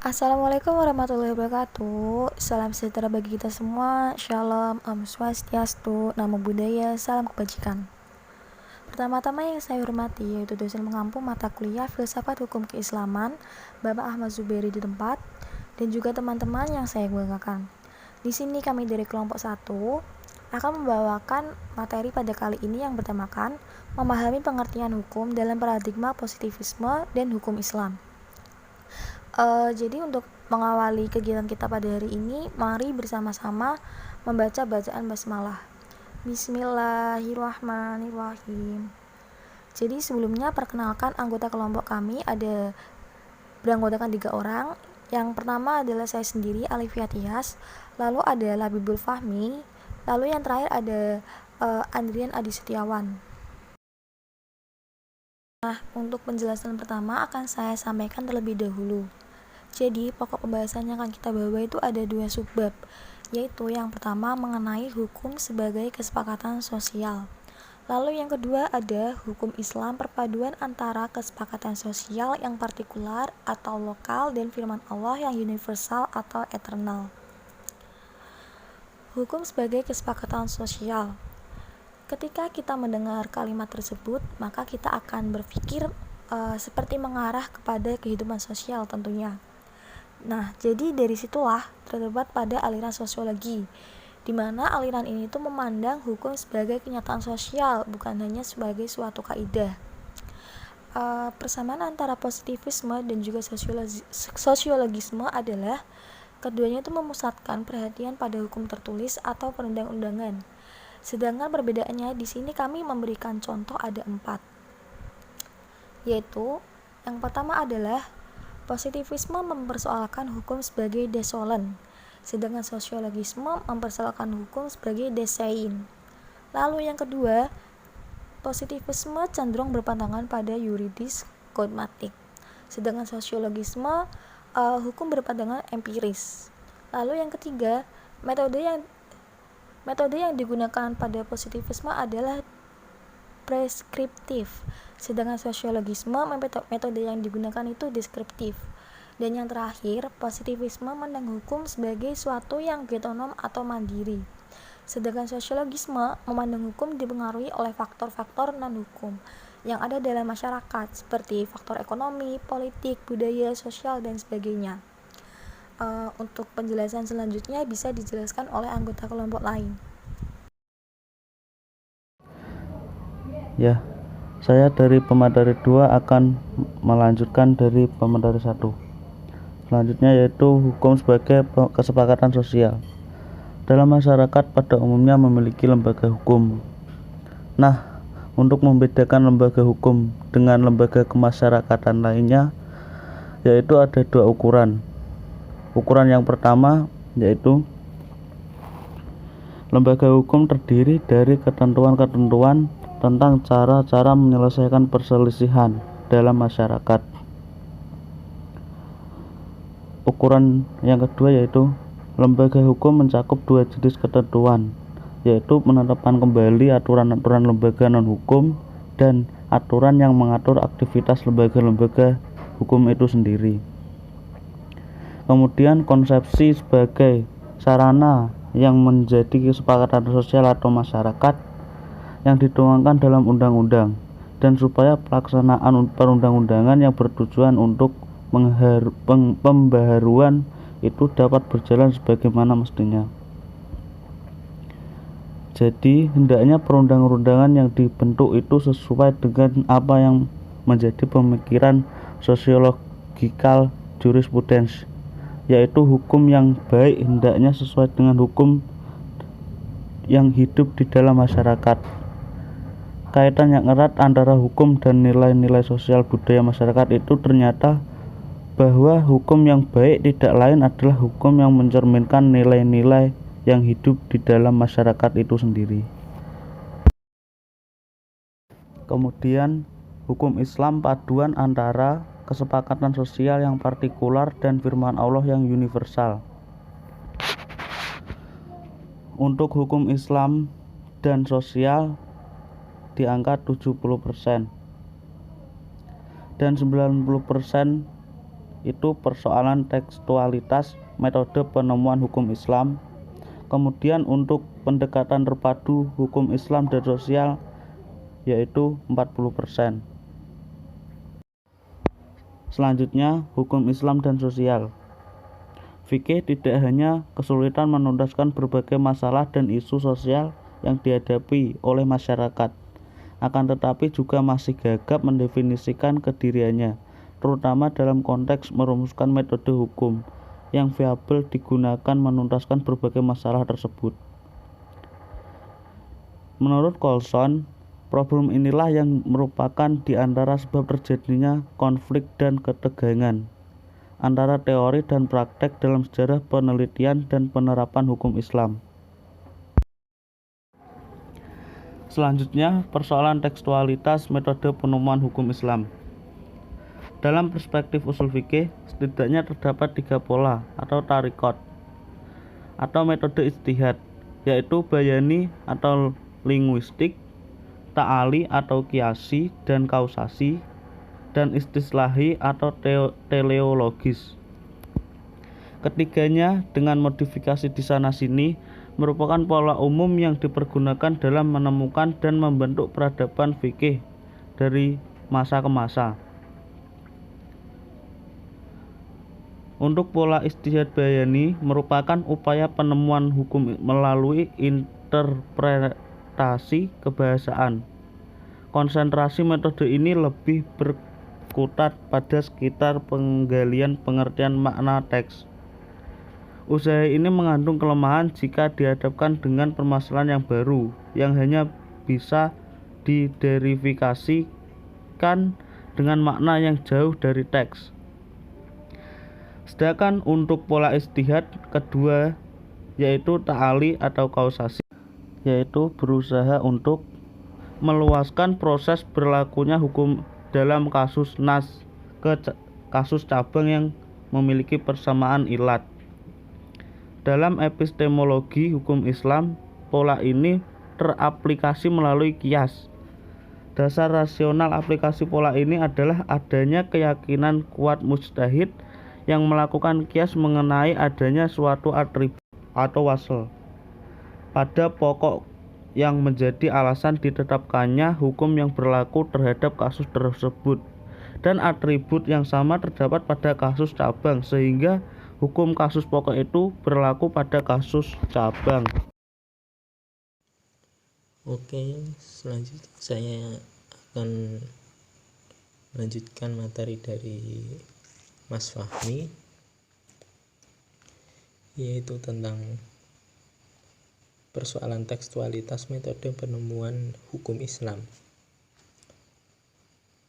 Assalamualaikum warahmatullahi wabarakatuh. Salam sejahtera bagi kita semua. Shalom, Om Swastiastu, Namo Buddhaya, salam kebajikan. Pertama-tama yang saya hormati yaitu dosen mengampu mata kuliah Filsafat Hukum Keislaman, Bapak Ahmad Zubairi di tempat, dan juga teman-teman yang saya banggakan. Di sini kami dari kelompok 1 akan membawakan materi pada kali ini yang bertemakan memahami pengertian hukum dalam paradigma positivisme dan hukum Islam. Jadi untuk mengawali kegiatan kita pada hari ini, mari bersama-sama membaca bacaan basmalah. Bismillahirrahmanirrahim. Jadi sebelumnya perkenalkan anggota kelompok kami beranggotakan 3 orang. Yang pertama adalah saya sendiri, Alifia Tias, lalu ada Labibul Fahmi, lalu yang terakhir ada Andrian Adi Setiawan. Nah, untuk penjelasan pertama akan saya sampaikan terlebih dahulu. Jadi, pokok pembahasan yang akan kita bawa itu ada 2 subbab, yaitu yang pertama mengenai hukum sebagai kesepakatan sosial. Lalu yang kedua ada hukum Islam, perpaduan antara kesepakatan sosial yang partikular atau lokal dan firman Allah yang universal atau eternal. Hukum sebagai kesepakatan sosial. Ketika kita mendengar kalimat tersebut, maka kita akan berpikir seperti mengarah kepada kehidupan sosial tentunya. Nah, jadi dari situlah terdapat pada aliran sosiologi, di mana aliran ini tuh memandang hukum sebagai kenyataan sosial, bukan hanya sebagai suatu kaidah. Persamaan antara positivisme dan juga sosiologisme adalah keduanya itu memusatkan perhatian pada hukum tertulis atau perundang-undangan. Sedangkan perbedaannya di sini kami memberikan contoh ada 4, yaitu yang pertama adalah positivisme mempersoalkan hukum sebagai desolen, sedangkan sosiologisme mempersoalkan hukum sebagai desain. Lalu yang kedua, positivisme cenderung berpandangan pada yuridis dogmatik, sedangkan sosiologisme hukum berpandangan empiris. Lalu yang ketiga, metode yang digunakan pada positivisme adalah preskriptif, sedangkan sosiologisme metode yang digunakan itu deskriptif. Dan yang terakhir, positivisme memandang hukum sebagai suatu yang otonom atau mandiri, sedangkan sosiologisme memandang hukum dipengaruhi oleh faktor-faktor non-hukum yang ada dalam masyarakat seperti faktor ekonomi, politik, budaya, sosial, dan sebagainya. Untuk penjelasan selanjutnya bisa dijelaskan oleh anggota kelompok lain. Ya, saya dari pemateri 2 akan melanjutkan dari pemateri 1. Selanjutnya yaitu hukum sebagai kesepakatan sosial. Dalam masyarakat pada umumnya memiliki lembaga hukum. Nah, untuk membedakan lembaga hukum dengan lembaga kemasyarakatan lainnya, yaitu ada 2 ukuran. Ukuran yang pertama yaitu lembaga hukum terdiri dari ketentuan-ketentuan tentang cara-cara menyelesaikan perselisihan dalam masyarakat. Ukuran yang kedua yaitu lembaga hukum mencakup 2 jenis ketentuan, yaitu menetapkan kembali aturan-aturan lembaga non-hukum dan aturan yang mengatur aktivitas lembaga-lembaga hukum itu sendiri. Kemudian konsepsi sebagai sarana yang menjadi kesepakatan sosial atau masyarakat yang dituangkan dalam undang-undang, dan supaya pelaksanaan perundang-undangan yang bertujuan untuk pembaharuan itu dapat berjalan sebagaimana mestinya. Jadi hendaknya perundang-undangan yang dibentuk itu sesuai dengan apa yang menjadi pemikiran sosiologikal jurisprudence, yaitu hukum yang baik hendaknya sesuai dengan hukum yang hidup di dalam masyarakat. Kaitan yang erat antara hukum dan nilai-nilai sosial budaya masyarakat itu ternyata bahwa hukum yang baik tidak lain adalah hukum yang mencerminkan nilai-nilai yang hidup di dalam masyarakat itu sendiri. Kemudian hukum Islam paduan antara kesepakatan sosial yang partikular dan firman Allah yang universal. Untuk hukum Islam dan sosial di angka 70% dan 90% itu persoalan tekstualitas metode penemuan hukum Islam. Kemudian untuk pendekatan terpadu hukum Islam dan sosial yaitu 40%. Selanjutnya, hukum Islam dan sosial. Fikih tidak hanya kesulitan menuntaskan berbagai masalah dan isu sosial yang dihadapi oleh masyarakat, akan tetapi juga masih gagap mendefinisikan kediriannya, terutama dalam konteks merumuskan metode hukum yang viabel digunakan menuntaskan berbagai masalah tersebut. Menurut Colson, problem inilah yang merupakan di antara sebab terjadinya konflik dan ketegangan antara teori dan praktek dalam sejarah penelitian dan penerapan hukum Islam. Selanjutnya, persoalan tekstualitas metode penemuan hukum Islam. Dalam perspektif usul fikih, setidaknya terdapat 3 pola atau tarikot atau metode ijtihad, yaitu bayani atau linguistik, ta'ali atau kiasi dan kausasi, dan istislahi atau teleologis. Ketiganya dengan modifikasi di sana-sini merupakan pola umum yang dipergunakan dalam menemukan dan membentuk peradaban fikih dari masa ke masa. Untuk pola ijtihad bayani merupakan upaya penemuan hukum melalui interpretasi kebahasaan. Konsentrasi metode ini lebih berkutat pada sekitar penggalian pengertian makna teks. Usaha ini mengandung kelemahan jika dihadapkan dengan permasalahan yang baru yang hanya bisa diderifikasikan dengan makna yang jauh dari teks. Sedangkan untuk pola ijtihad kedua yaitu ta'ali atau kausasi, yaitu berusaha untuk meluaskan proses berlakunya hukum dalam kasus nas ke kasus cabang yang memiliki persamaan ilat. Dalam epistemologi hukum Islam, pola ini teraplikasi melalui kias. Dasar rasional aplikasi pola ini adalah adanya keyakinan kuat mujtahid yang melakukan kias mengenai adanya suatu atribut atau wasl pada pokok yang menjadi alasan ditetapkannya hukum yang berlaku terhadap kasus tersebut, dan atribut yang sama terdapat pada kasus cabang sehingga hukum kasus pokok itu berlaku pada kasus cabang. Oke, selanjutnya saya akan melanjutkan materi dari Mas Fahmi, yaitu tentang persoalan tekstualitas metode penemuan hukum Islam.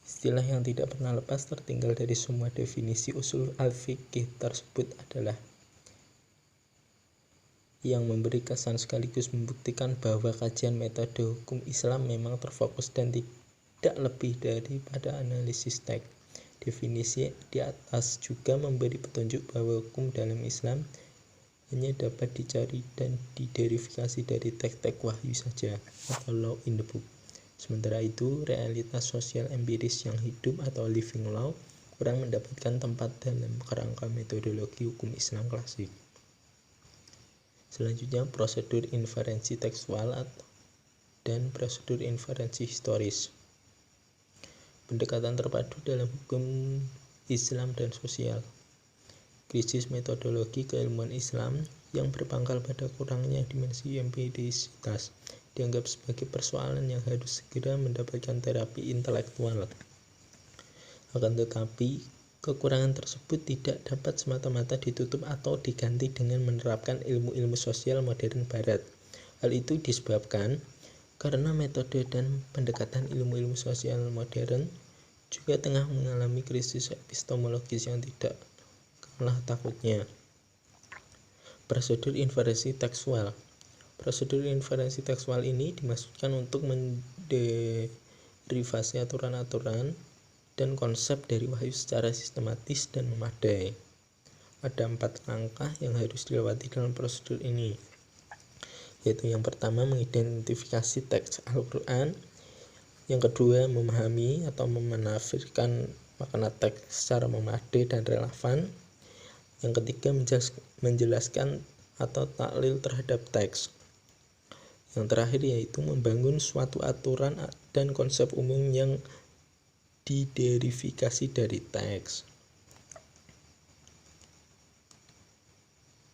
Istilah yang tidak pernah lepas tertinggal dari semua definisi usul al-fiqih tersebut adalah yang memberi kesan sekaligus membuktikan bahwa kajian metode hukum Islam memang terfokus dan tidak lebih daripada analisis teks. Definisi di atas juga memberi petunjuk bahwa hukum dalam Islam hanya dapat dicari dan diderifikasi dari teks-teks wahyu saja atau law in the book. Sementara itu, realitas sosial empiris yang hidup atau living law kurang mendapatkan tempat dalam kerangka metodologi hukum Islam klasik. Selanjutnya, prosedur inferensi tekstual dan prosedur inferensi historis. Pendekatan terpadu dalam hukum Islam dan sosial. Krisis metodologi keilmuan Islam yang berpangkal pada kurangnya dimensi empirisitas dianggap sebagai persoalan yang harus segera mendapatkan terapi intelektual. Akan tetapi, kekurangan tersebut tidak dapat semata-mata ditutup atau diganti dengan menerapkan ilmu-ilmu sosial modern Barat. Hal itu disebabkan karena metode dan pendekatan ilmu-ilmu sosial modern juga tengah mengalami krisis epistemologis yang tidak kalah takutnya. Prosedur inferensi tekstual. Prosedur inferensi tekstual ini dimaksudkan untuk menderivasi aturan-aturan dan konsep dari wahyu secara sistematis dan memadai. Ada 4 langkah yang harus dilewati dalam prosedur ini, yaitu yang pertama mengidentifikasi teks Al-Quran, yang kedua memahami atau menafsirkan makna teks secara memadai dan relevan. Yang ketiga, menjelaskan atau taklil terhadap teks. Yang terakhir yaitu membangun suatu aturan dan konsep umum yang diderifikasi dari teks.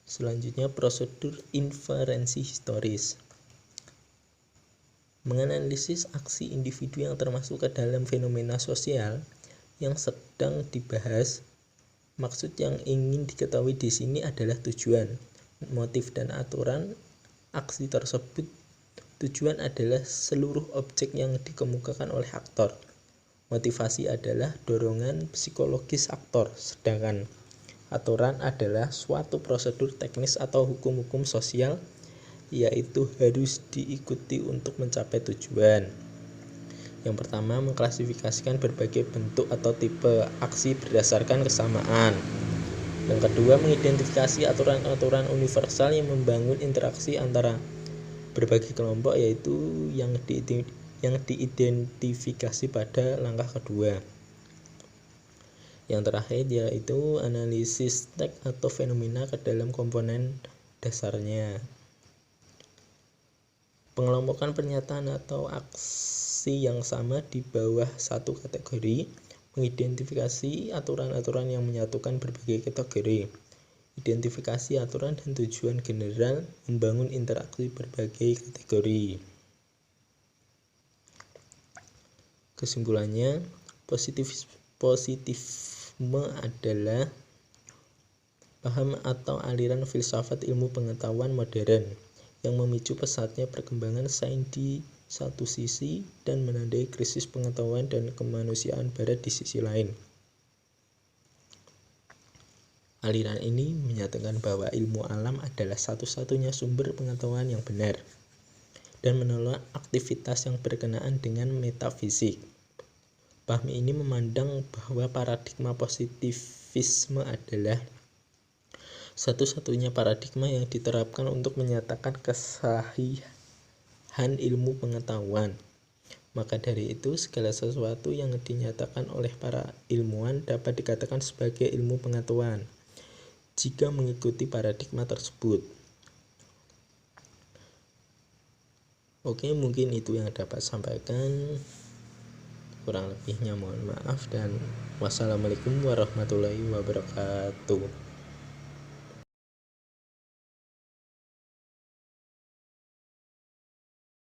Selanjutnya, prosedur inferensi historis. Menganalisis aksi individu yang termasuk ke dalam fenomena sosial yang sedang dibahas. Maksud yang ingin diketahui di sini adalah tujuan, motif, dan aturan aksi tersebut. Tujuan adalah seluruh objek yang dikemukakan oleh aktor. Motivasi adalah dorongan psikologis aktor, sedangkan aturan adalah suatu prosedur teknis atau hukum-hukum sosial, yaitu harus diikuti untuk mencapai tujuan. Yang pertama, mengklasifikasikan berbagai bentuk atau tipe aksi berdasarkan kesamaan. Yang kedua, mengidentifikasi aturan-aturan universal yang membangun interaksi antara berbagai kelompok, yaitu yang diidentifikasi pada langkah kedua. Yang terakhir yaitu analisis teks atau fenomena ke dalam komponen dasarnya. Pengelompokan pernyataan atau aksi yang sama di bawah satu kategori, mengidentifikasi aturan-aturan yang menyatukan berbagai kategori, identifikasi aturan dan tujuan general, membangun interaksi berbagai kategori. Kesimpulannya, positifisme adalah paham atau aliran filsafat ilmu pengetahuan modern yang memicu pesatnya perkembangan sains di satu sisi dan menandai krisis pengetahuan dan kemanusiaan barat di sisi lain. Aliran ini menyatakan bahwa ilmu alam adalah satu-satunya sumber pengetahuan yang benar dan menolak aktivitas yang berkenaan dengan metafisik. Paham ini memandang bahwa paradigma positivisme adalah satu-satunya paradigma yang diterapkan untuk menyatakan kesahihan ilmu pengetahuan. Maka dari itu, segala sesuatu yang dinyatakan oleh para ilmuwan dapat dikatakan sebagai ilmu pengetahuan jika mengikuti paradigma tersebut. Oke, mungkin itu yang dapat sampaikan. Kurang lebihnya mohon maaf dan wassalamualaikum warahmatullahi wabarakatuh.